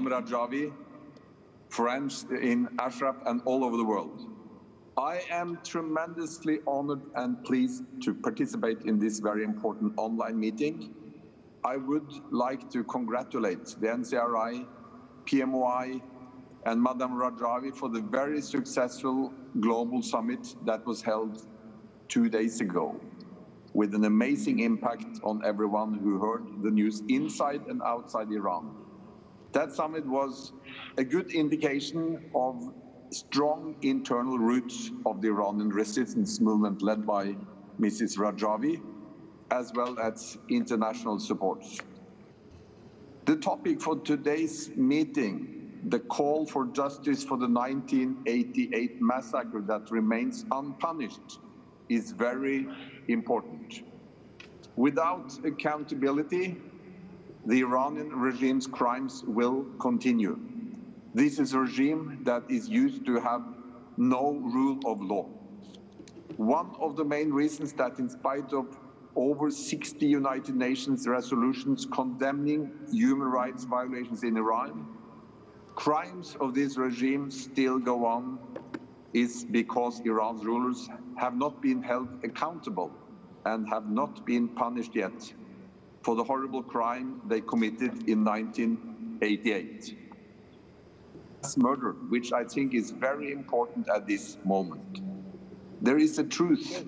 Madam Rajvi, friends in اشرف and all over the world. I am tremendously honored and pleased to participate in this very important online meeting. I would like to congratulate the NCRI, PMOI, and Madam Rajvi for the very successful global summit that was held 2 days ago, with an amazing impact on everyone who heard the news inside and outside Iran. That summit was a good indication of strong internal roots of the Iranian resistance movement led by Mrs. Rajvi, as well as international support. The topic for today's meeting, the call for justice for the 1988 massacre that remains unpunished, is very important. Without accountability, the Iranian regime's crimes will continue. This is a regime that is used to have no rule of law. One of the main reasons that in spite of over 60 United Nations resolutions condemning human rights violations in Iran, crimes of this regime still go on is because Iran's rulers have not been held accountable and have not been punished yet for the horrible crime they committed in 1988. Murder, which I think is very important at this moment. There is a truth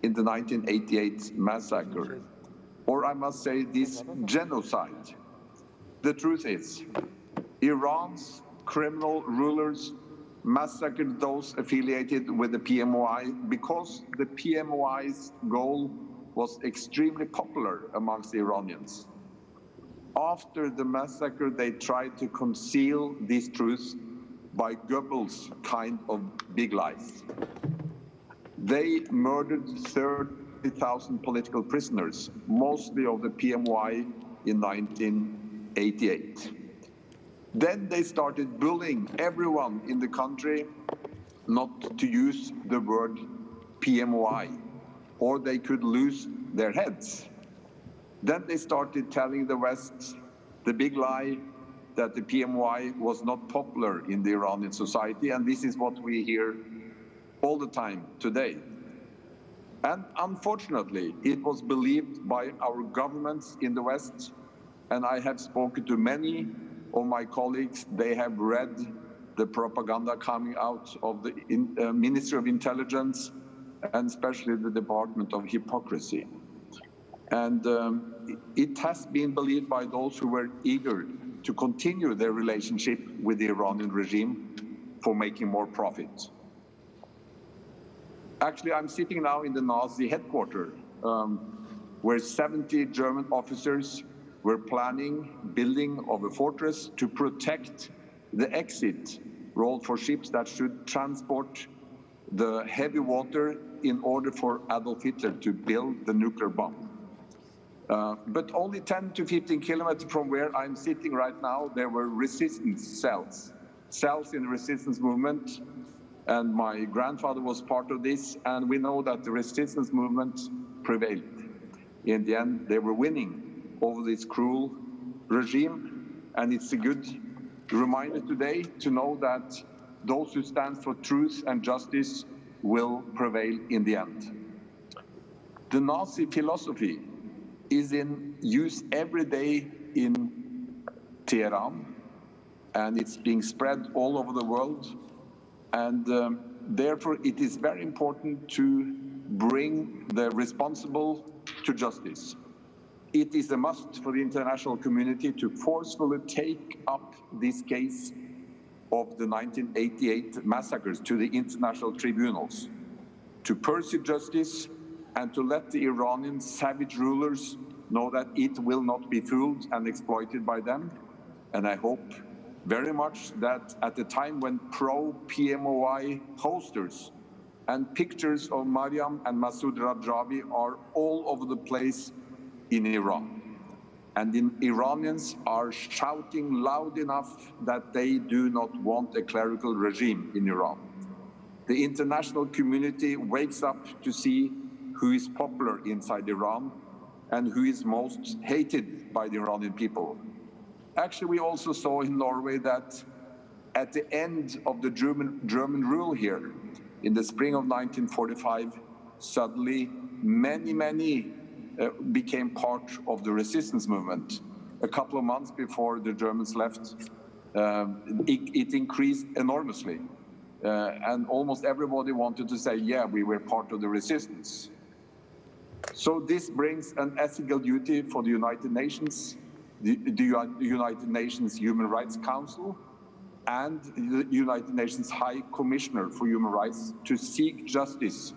in the 1988 massacre, or I must say this genocide. The truth is, Iran's criminal rulers massacred those affiliated with the PMOI because the PMOI's goal was extremely popular amongst the Iranians. After the massacre, they tried to conceal these truths by Goebbels' kind of big lies. They murdered 30,000 political prisoners, mostly of the PMOI, in 1988. Then they started bullying everyone in the country not to use the word PMOI, or they could lose their heads. Then they started telling the West the big lie that the PMOI was not popular in the Iranian society, and this is what we hear all the time today. And unfortunately, it was believed by our governments in the West, and I have spoken to many of my colleagues. They have read the propaganda coming out of the Ministry of Intelligence, and especially the Department of Hypocrisy. And it has been believed by those who were eager to continue their relationship with the Iranian regime for making more profit. Actually, I'm sitting now in the Nazi headquarters, where 70 German officers were planning building of a fortress to protect the exit road for ships that should transport the heavy water in order for Adolf Hitler to build the nuclear bomb. But only 10 to 15 kilometers from where I'm sitting right now, there were resistance cells in the resistance movement, and my grandfather was part of this, and we know that the resistance movement prevailed. In the end, they were winning over this cruel regime, and it's a good reminder today to know that those who stand for truth and justice will prevail in the end. The Nazi philosophy is in use every day in Tehran, and it's being spread all over the world. And therefore, it is very important to bring the responsible to justice. It is a must for the international community to forcefully take up this case of the 1988 massacres to the international tribunals, to pursue justice and to let the Iranian savage rulers know that it will not be fooled and exploited by them. And I hope very much that at the time when pro-PMOI posters and pictures of Mariam and Masoud Rajvi are all over the place in Iran, and the Iranians are shouting loud enough that they do not want a clerical regime in Iran. The international community wakes up to see who is popular inside Iran and who is most hated by the Iranian people. Actually, we also saw in Norway that at the end of the German rule here, in the spring of 1945, suddenly many became part of the resistance movement. A couple of months before the Germans left, it increased enormously. And almost everybody wanted to say, yeah, we were part of the resistance. So this brings an ethical duty for the United Nations, the United Nations Human Rights Council, and the United Nations High Commissioner for Human Rights to seek justice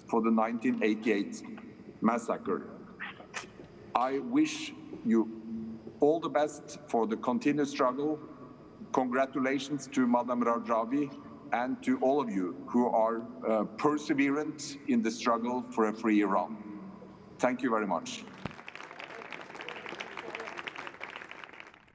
for the 1988 massacre. I wish you all the best for the continued struggle. Congratulations to Madam Rajvi and to all of you who are perseverant in the struggle for a free Iran. Thank you very much.